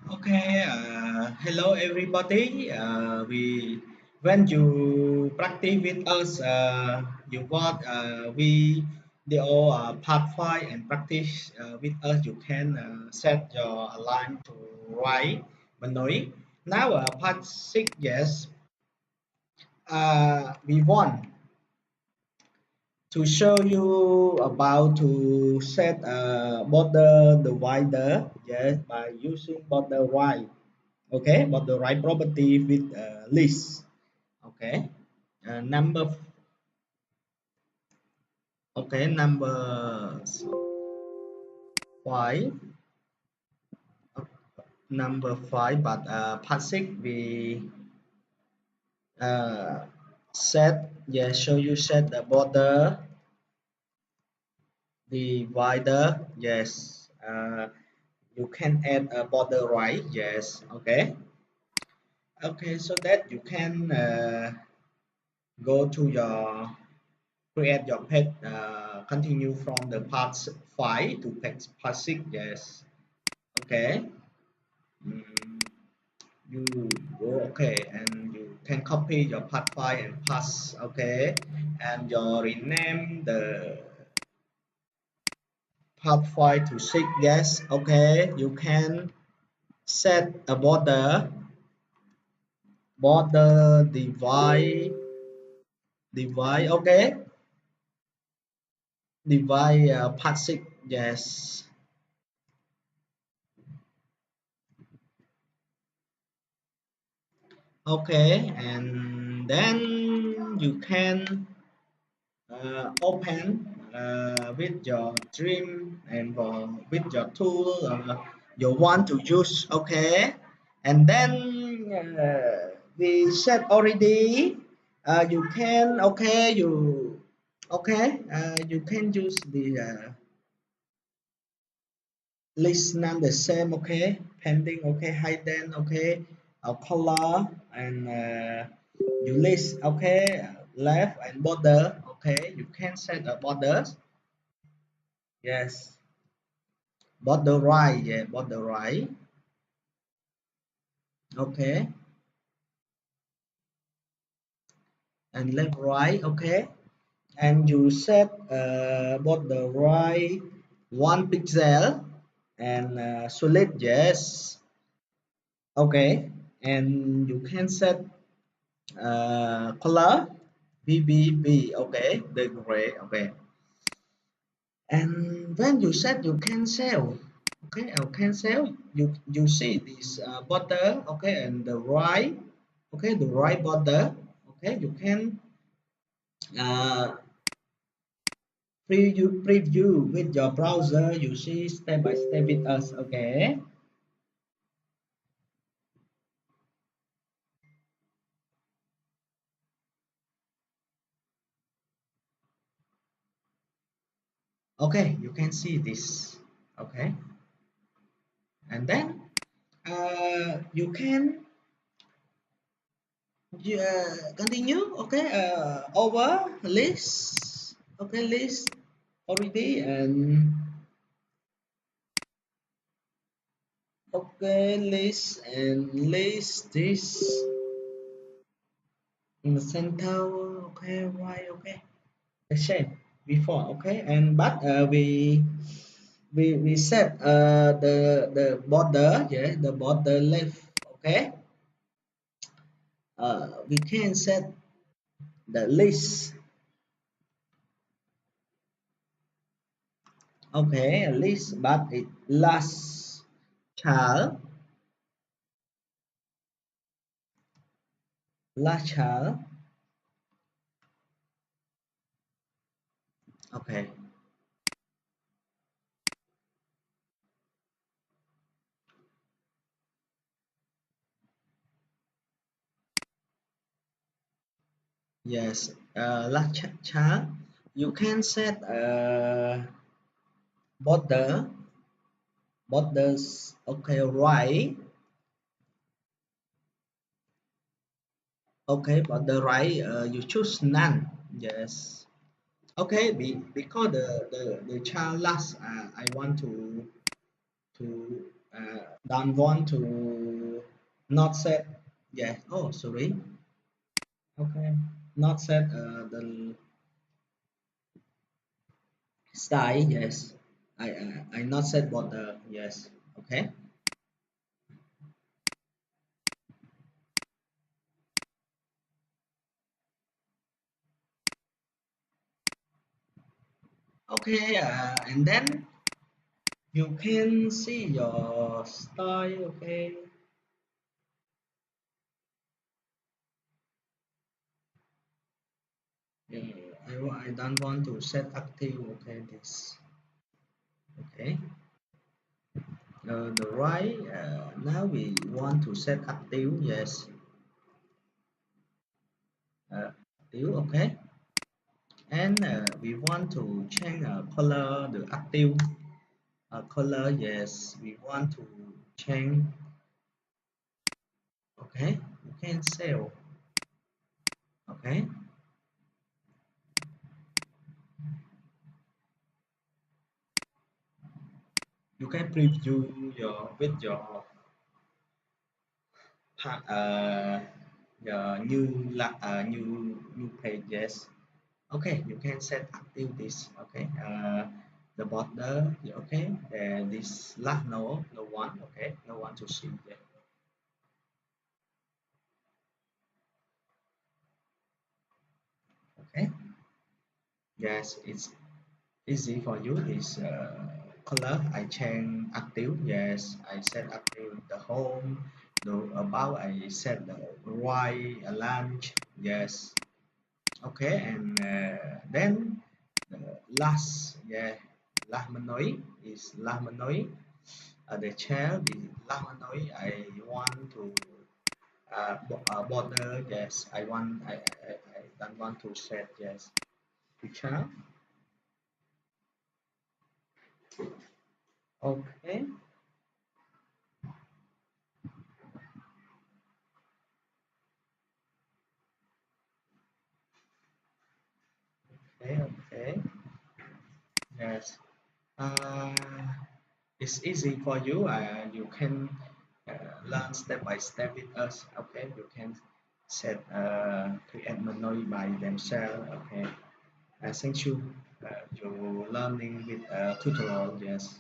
Okay, hello everybody. When you practice with us, you got video part 5 and practice with us. You can set your align to right manually. Now part 6, yes, we want to show you about to set a border divider, yes, by using border right. Okay, but the right property with list. Okay, number okay, number 5, number 5, but passing we uh, set, yeah, show you set the border divider, yes. You can add a border right, yes. Okay, okay, so that you can go to your create your page, continue from the part 5 to part 6, yes. Okay. Mm, you go, okay, and you can copy your part 5 and pass, okay, and you rename the part 5 to 6, yes. Okay, you can set a border divide, okay, divide part 6, yes. Okay, and then you can open with your dream and with your tool you want to use. Okay, and then we set already. You can, okay, you can use the list name the same, okay, pending, okay, hidden, okay, color, and you list, okay, left and border, okay, you can set the borders, yes, border right, yeah, border right, okay, and left right, okay, and you set border right 1 pixel and solid, yes, okay, and you can set color BBB, okay, the gray, okay, and when you set you cancel, okay, I'll cancel, you see this border, okay, and the right, okay, the right border, okay, you can uh, preview with your browser, you see step by step with us, okay. Okay, you can see this, okay, and then you can, yeah, continue. Okay, over list. Okay, list already, and okay, list and list this in the center. Okay, right. Okay, the same before. Okay, and but we set the border. Yeah, the border left. Okay, we can set the list. Okay, a list, but it last child. Last child. Okay. Yes. Last child. You can set border. Borders. Okay. Right. Okay. Border right. You choose none. Yes. Okay. Because the child last. I want to don't want to not set. Yeah. Oh, sorry. Okay. Not set the style. Yes. I not set border. Yes. Okay. Okay. And then you can see your style. Okay. Yeah. I don't want to set active. Okay. This. Okay. The right. Now we want to set active. Yes. Active. Okay. And we want to change color the active color. Yes, we want to change. Okay, you can save. Okay, you can preview your with your your new page. Yes. Okay, you can set active this. Okay, the border. Okay, this last no one. Okay, no one to see. Yeah. Okay. Yes, it's easy for you. This color I change active. Yes, I set active the home. The about I set the right lunch. Yes. Okay, and then the last, yeah, last menu is last menu. The chair the last menu I want to border. Yes, I don't want to set. Yes, picture. Okay. Okay. Okay. Yes. Uh, it's easy for you. You can learn step by step with us. Okay. You can set create menu by themselves. Okay. Thank you. You learning with tutorial. Yes.